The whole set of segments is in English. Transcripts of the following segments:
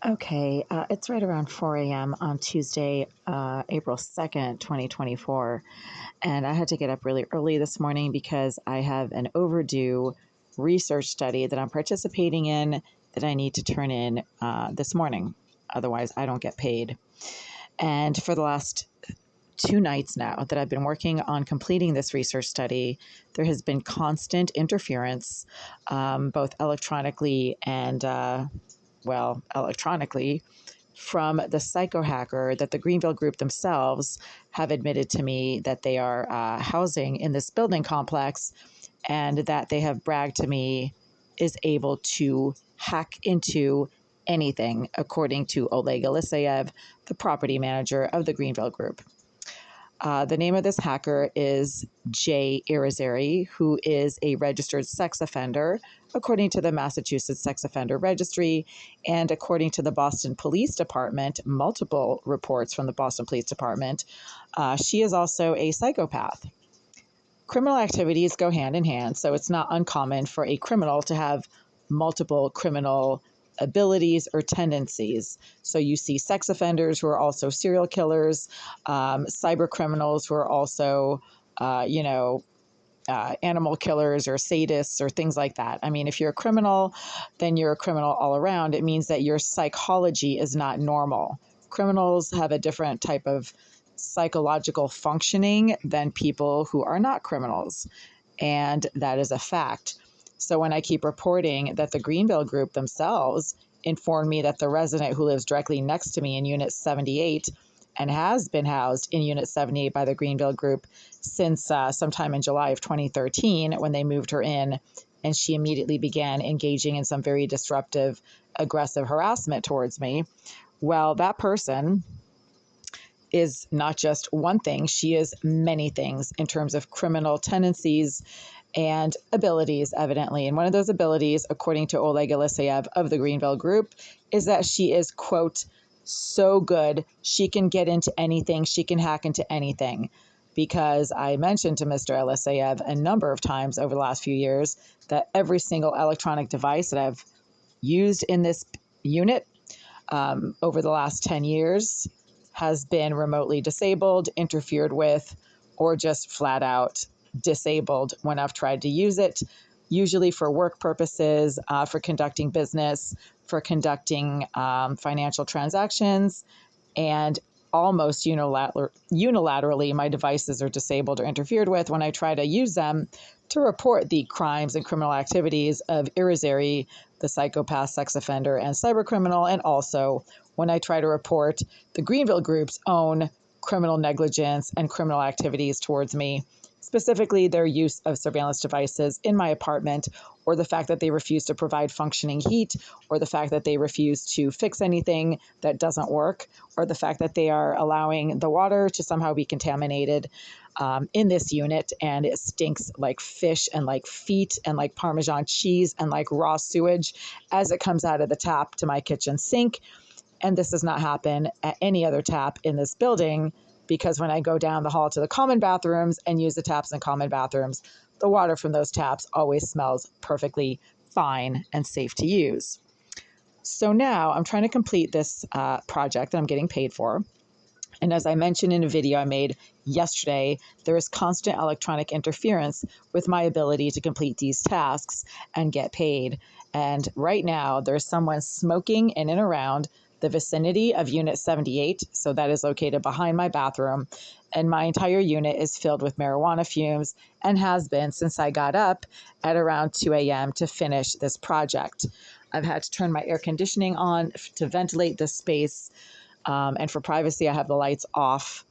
Okay, it's right around 4 a.m. on Tuesday, April 2nd, 2024. And I had to get up really early this morning because I have an overdue research study that I'm participating in that I need to turn in this morning. Otherwise, I don't get paid. And for the last 2 nights now that I've been working on completing this research study, there has been constant interference, both electronically and electronically, from the psycho hacker that the Greenville group themselves have admitted to me that they are housing in this building complex, and that they have bragged to me is able to hack into anything, according to Oleg Eliseyev, the property manager of the Greenville group. The name of this hacker is Jay Irizarry, who is a registered sex offender, according to the Massachusetts Sex Offender Registry, and according to the Boston Police Department, multiple reports from the Boston Police Department. She is also a psychopath. Criminal activities go hand in hand, so it's not uncommon for a criminal to have multiple criminal abilities or tendencies. So you see sex offenders who are also serial killers, cyber criminals who are also, animal killers or sadists or things like that. I mean, if you're a criminal, then you're a criminal all around. It means that your psychology is not normal. Criminals have a different type of psychological functioning than people who are not criminals. And that is a fact. So when I keep reporting that the Greenville group themselves informed me that the resident who lives directly next to me in Unit 78 and has been housed in Unit 78 by the Greenville group since sometime in July of 2013, when they moved her in, and she immediately began engaging in some very disruptive, aggressive harassment towards me. Well, that person is not just one thing, she is many things in terms of criminal tendencies and abilities, evidently. And one of those abilities, according to Oleg Eliseyev of the Greenville group, is that she is, quote, so good, she can get into anything, she can hack into anything. Because I mentioned to Mr. Eliseyev a number of times over the last few years that every single electronic device that I've used in this unit over the last 10 years has been remotely disabled, interfered with, or just flat out disabled when I've tried to use it, usually for work purposes, for conducting business, for conducting financial transactions, and almost unilaterally, my devices are disabled or interfered with when I try to use them to report the crimes and criminal activities of Irizarry, the psychopath, sex offender, and cybercriminal, and also when I try to report the Greenville group's own criminal negligence and criminal activities towards me, specifically their use of surveillance devices in my apartment, or the fact that they refuse to provide functioning heat, or the fact that they refuse to fix anything that doesn't work, or the fact that they are allowing the water to somehow be contaminated in this unit, and it stinks like fish and like feet and like Parmesan cheese and like raw sewage as it comes out of the tap to my kitchen sink. And this does not happen at any other tap in this building, because when I go down the hall to the common bathrooms and use the taps in common bathrooms, the water from those taps always smells perfectly fine and safe to use. So now I'm trying to complete this project that I'm getting paid for. And as I mentioned in a video I made yesterday, there is constant electronic interference with my ability to complete these tasks and get paid. And right now there's someone smoking in and around the vicinity of Unit 78, so that is located behind my bathroom, and my entire unit is filled with marijuana fumes and has been since I got up at around 2 a.m. to finish this project. I've had to turn my air conditioning on to ventilate this space, and for privacy, I have the lights off,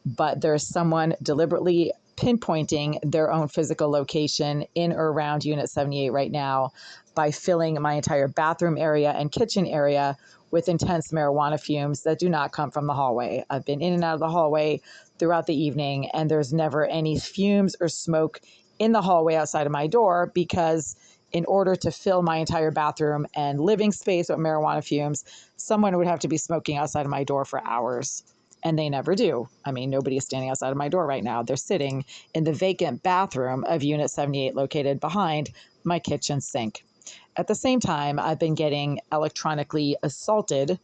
but there's someone deliberately pinpointing their own physical location in or around Unit 78 right now by filling my entire bathroom area and kitchen area with intense marijuana fumes that do not come from the hallway. I've been in and out of the hallway throughout the evening, and there's never any fumes or smoke in the hallway outside of my door, because in order to fill my entire bathroom and living space with marijuana fumes, someone would have to be smoking outside of my door for hours. And they never do. I mean, nobody is standing outside of my door right now. They're sitting in the vacant bathroom of Unit 78 located behind my kitchen sink. at the same time, I've been getting electronically assaulted,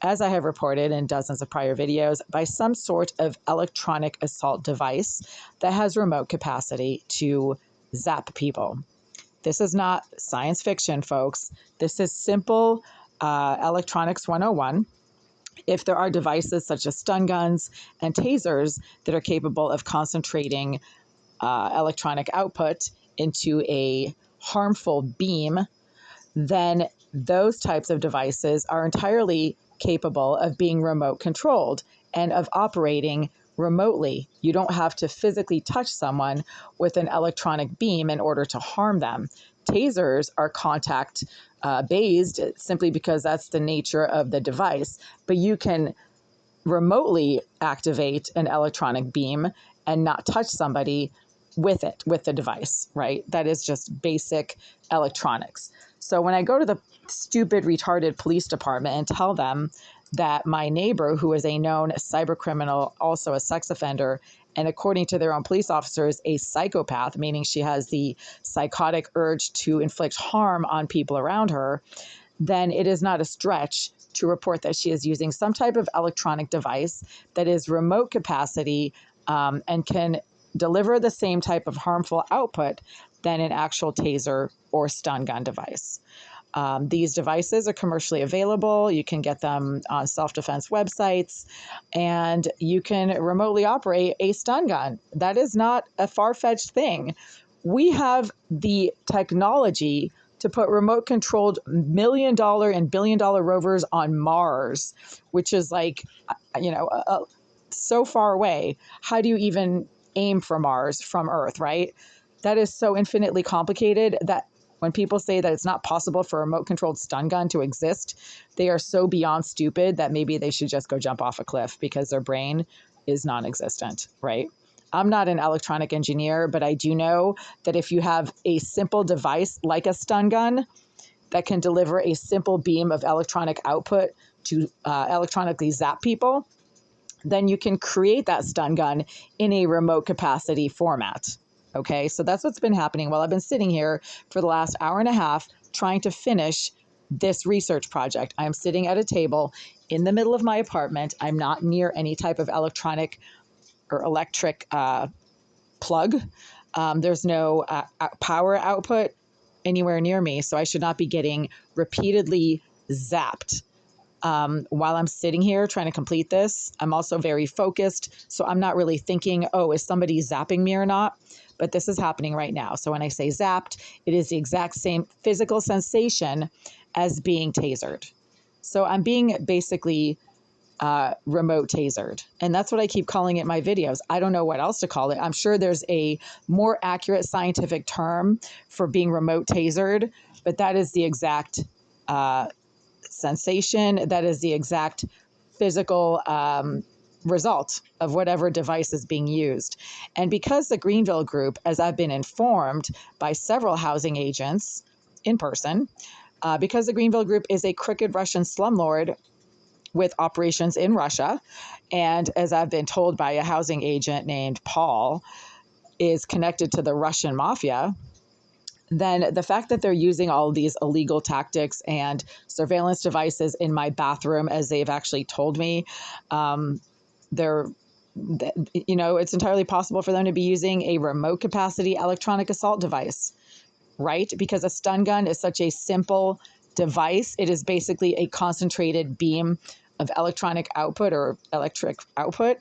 as I have reported in dozens of prior videos, by some sort of electronic assault device that has remote capacity to zap people. This is not science fiction, folks. This is simple electronics 101. If there are devices such as stun guns and tasers that are capable of concentrating electronic output into a harmful beam, then those types of devices are entirely capable of being remote controlled and of operating remotely. You don't have to physically touch someone with an electronic beam in order to harm them. Tasers are contact based simply because that's the nature of the device, but you can remotely activate an electronic beam and not touch somebody with it, with the device, right? That is just basic electronics. So when I go to the stupid, retarded police department and tell them that my neighbor, who is a known cyber criminal, also a sex offender, and according to their own police officers, a psychopath, meaning she has the psychotic urge to inflict harm on people around her, then it is not a stretch to report that she is using some type of electronic device that is remote capacity and can deliver the same type of harmful output than an actual taser or stun gun device. These devices are commercially available. You can get them on self-defense websites, and you can remotely operate a stun gun. That is not a far-fetched thing. We have the technology to put remote-controlled $1 million and billion-dollar rovers on Mars, which is like, so far away. How do you even aim for Mars from Earth, right? That is so infinitely complicated that when people say that it's not possible for a remote-controlled stun gun to exist, they are so beyond stupid that maybe they should just go jump off a cliff because their brain is non-existent, right? I'm not an electronic engineer, but I do know that if you have a simple device like a stun gun that can deliver a simple beam of electronic output to electronically zap people, then you can create that stun gun in a remote capacity format. Okay, so that's what's been happening while I've been sitting here for the last hour and a half trying to finish this research project. I'm sitting at a table in the middle of my apartment. I'm not near any type of electronic or electric plug. There's no power output anywhere near me, so I should not be getting repeatedly zapped. While I'm sitting here trying to complete this, I'm also very focused, so I'm not really thinking, oh, is somebody zapping me or not? But this is happening right now. So when I say zapped, it is the exact same physical sensation as being tasered. So I'm being basically remote tasered. And that's what I keep calling it in my videos. I don't know what else to call it. I'm sure there's a more accurate scientific term for being remote tasered, but that is the exact sensation. That is the exact physical result of whatever device is being used. And because the Greenville Group, as I've been informed by several housing agents in person, because the Greenville Group is a crooked Russian slumlord with operations in Russia, and as I've been told by a housing agent named Paul, is connected to the Russian mafia, then the fact that they're using all of these illegal tactics and surveillance devices in my bathroom, as they've actually told me, it's entirely possible for them to be using a remote capacity electronic assault device, right? Because a stun gun is such a simple device. It is basically a concentrated beam of electronic output or electric output.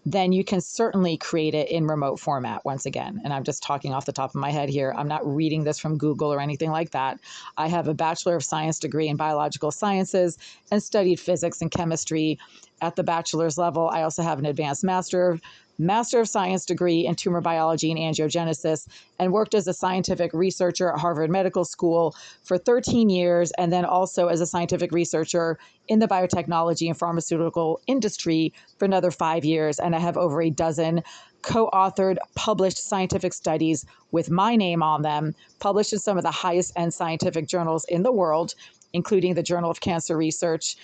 Then you can certainly create it in remote format once again. And I'm just talking off the top of my head here. I'm not reading this from Google or anything like that. I have a Bachelor of Science degree in biological sciences and studied physics and chemistry at the bachelor's level. I also have an advanced Master of Science degree in tumor biology and angiogenesis, and worked as a scientific researcher at Harvard Medical School for 13 years, and then also as a scientific researcher in the biotechnology and pharmaceutical industry for another 5 years. And I have over a dozen co-authored, published scientific studies with my name on them, published in some of the highest end scientific journals in the world, including the Journal of Cancer Research,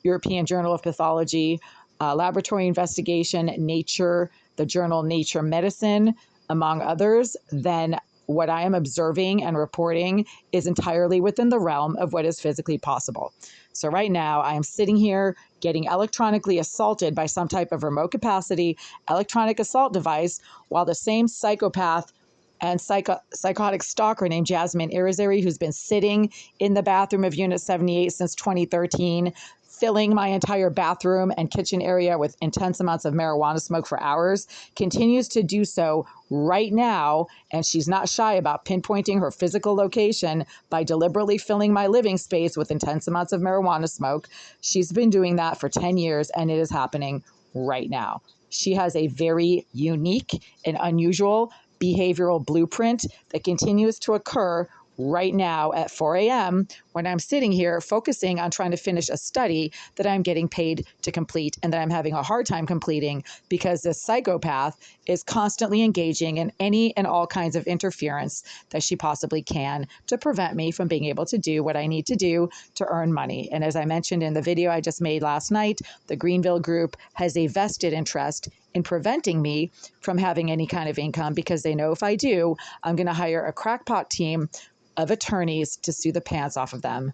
European Journal of Pathology, Laboratory Investigation, Nature, the journal Nature Medicine, among others. Then what I am observing and reporting is entirely within the realm of what is physically possible. So right now I am sitting here getting electronically assaulted by some type of remote capacity electronic assault device while the same psychopath and psychotic stalker named Jasmine Irizarry, who's been sitting in the bathroom of Unit 78 since 2013, filling my entire bathroom and kitchen area with intense amounts of marijuana smoke for hours, continues to do so right now. And she's not shy about pinpointing her physical location by deliberately filling my living space with intense amounts of marijuana smoke. She's been doing that for 10 years, and it is happening right now. She has a very unique and unusual behavioral blueprint that continues to occur right now at 4 a.m. when I'm sitting here focusing on trying to finish a study that I'm getting paid to complete and that I'm having a hard time completing because this psychopath is constantly engaging in any and all kinds of interference that she possibly can to prevent me from being able to do what I need to do to earn money. And as I mentioned in the video I just made last night, the Greenville group has a vested interest in preventing me from having any kind of income because they know if I do, I'm going to hire a crackpot team of attorneys to sue the pants off of them.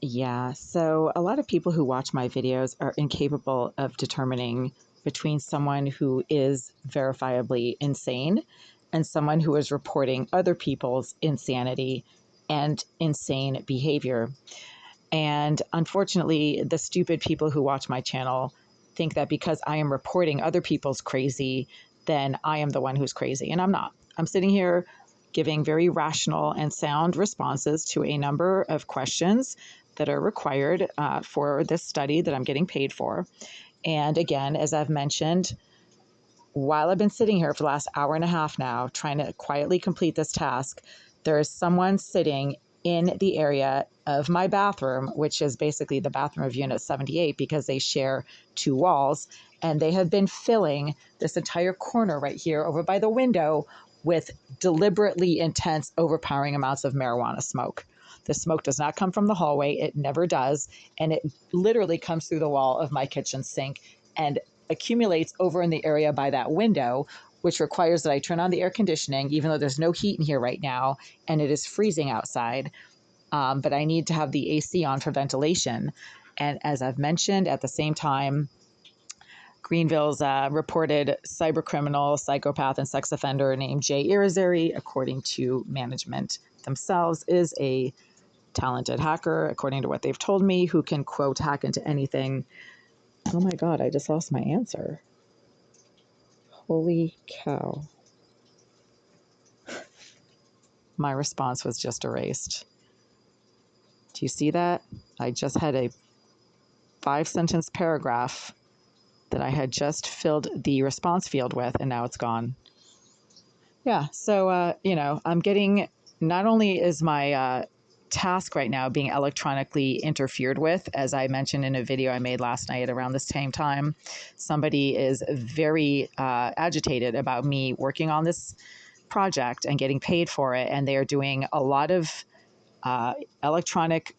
Yeah, so a lot of people who watch my videos are incapable of determining between someone who is verifiably insane and someone who is reporting other people's insanity and insane behavior. And unfortunately, the stupid people who watch my channel think that because I am reporting other people's crazy, then I am the one who's crazy. And I'm not. I'm sitting here giving very rational and sound responses to a number of questions that are required for this study that I'm getting paid for. And again, as I've mentioned, while I've been sitting here for the last hour and a half now, trying to quietly complete this task, there is someone sitting in the area of my bathroom, which is basically the bathroom of Unit 78 because they share two walls. And they have been filling this entire corner right here over by the window with deliberately intense, overpowering amounts of marijuana smoke. The smoke does not come from the hallway. It never does. And it literally comes through the wall of my kitchen sink and accumulates over in the area by that window, which requires that I turn on the air conditioning, even though there's no heat in here right now and it is freezing outside. But I need to have the AC on for ventilation. And as I've mentioned, at the same time, Greenville's reported cybercriminal, psychopath, and sex offender named Jay Irizarry, according to management themselves, is a talented hacker, according to what they've told me, who can, quote, hack into anything. Oh my God, I just lost my answer. Holy cow. My response was just erased. Do you see that? I just had a 5-sentence paragraph that I had just filled the response field with, and now it's gone. Yeah, so, I'm getting, not only is my task right now being electronically interfered with, as I mentioned in a video I made last night around this same time, somebody is very agitated about me working on this project and getting paid for it, and they are doing a lot of electronic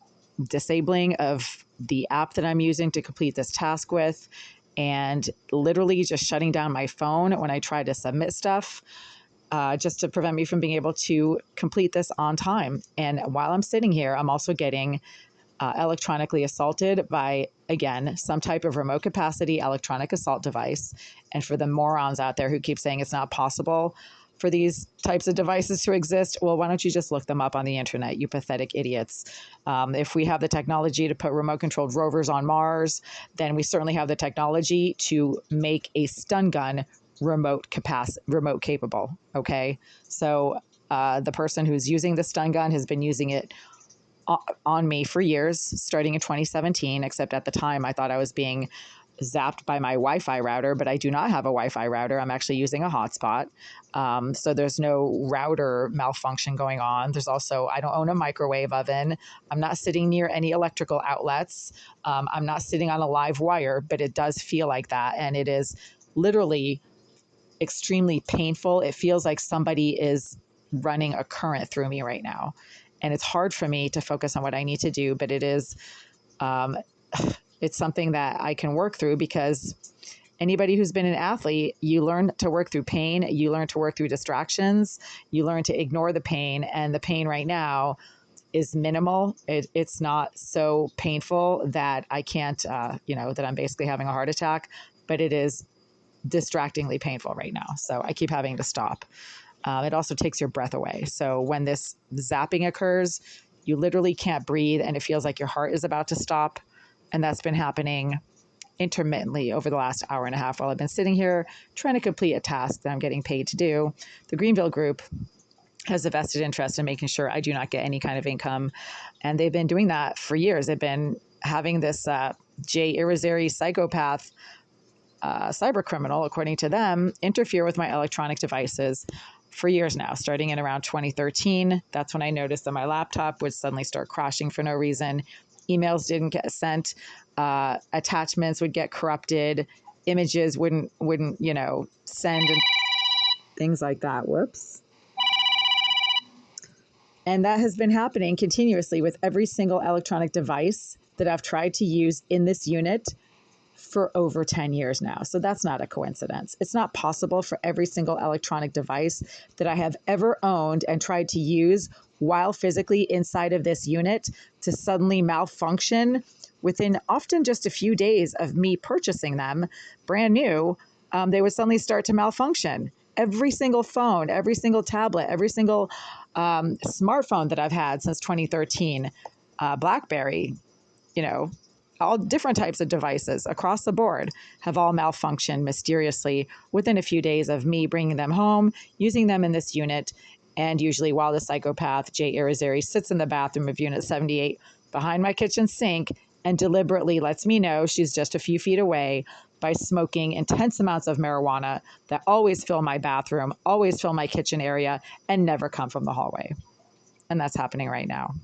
disabling of the app that I'm using to complete this task with, and literally just shutting down my phone when I try to submit stuff, just to prevent me from being able to complete this on time. And while I'm sitting here, I'm also getting electronically assaulted by, again, some type of remote capacity electronic assault device. And for the morons out there who keep saying it's not possible for these types of devices to exist, well, why don't you just look them up on the internet, you pathetic idiots? If we have the technology to put remote-controlled rovers on Mars, then we certainly have the technology to make a stun gun remote capable, okay? So the person who's using the stun gun has been using it on me for years, starting in 2017, except at the time I thought I was being zapped by my Wi-Fi router, but I do not have a Wi-Fi router. I'm actually using a hotspot. So there's no router malfunction going on. There's also, I don't own a microwave oven. I'm not sitting near any electrical outlets. I'm not sitting on a live wire, but it does feel like that. And it is literally extremely painful. It feels like somebody is running a current through me right now. And it's hard for me to focus on what I need to do, but it is, it's something that I can work through because Anybody who's been an athlete, you learn to work through pain, you learn to work through distractions, you learn to ignore the pain. And the pain right now is minimal. It's not so painful that I can't, that I'm basically having a heart attack, but it is distractingly painful right now. So I keep having to stop. It also takes your breath away. So when this zapping occurs, you literally can't breathe and it feels like your heart is about to stop. And that's been happening intermittently over the last hour and a half while I've been sitting here trying to complete a task that I'm getting paid to do. The Greenville group has a vested interest in making sure I do not get any kind of income. And they've been doing that for years. They've been having this Jay Irizarry psychopath cyber criminal, according to them, interfere with my electronic devices for years now, starting in around 2013. That's when I noticed that my laptop would suddenly start crashing for no reason. Emails didn't get sent. Attachments would get corrupted. Images wouldn't, send and things like that. Whoops. And that has been happening continuously with every single electronic device that I've tried to use in this unit for over 10 years now. So that's not a coincidence. It's not possible for every single electronic device that I have ever owned and tried to use while physically inside of this unit to suddenly malfunction within often just a few days of me purchasing them brand new. They would suddenly start to malfunction. Every single phone, every single tablet, every single smartphone that I've had since 2013, BlackBerry, all different types of devices across the board have all malfunctioned mysteriously within a few days of me bringing them home, using them in this unit. And usually while the psychopath, Jay Irizarry, sits in the bathroom of Unit 78 behind my kitchen sink and deliberately lets me know she's just a few feet away by smoking intense amounts of marijuana that always fill my bathroom, always fill my kitchen area, and never come from the hallway. And that's happening right now.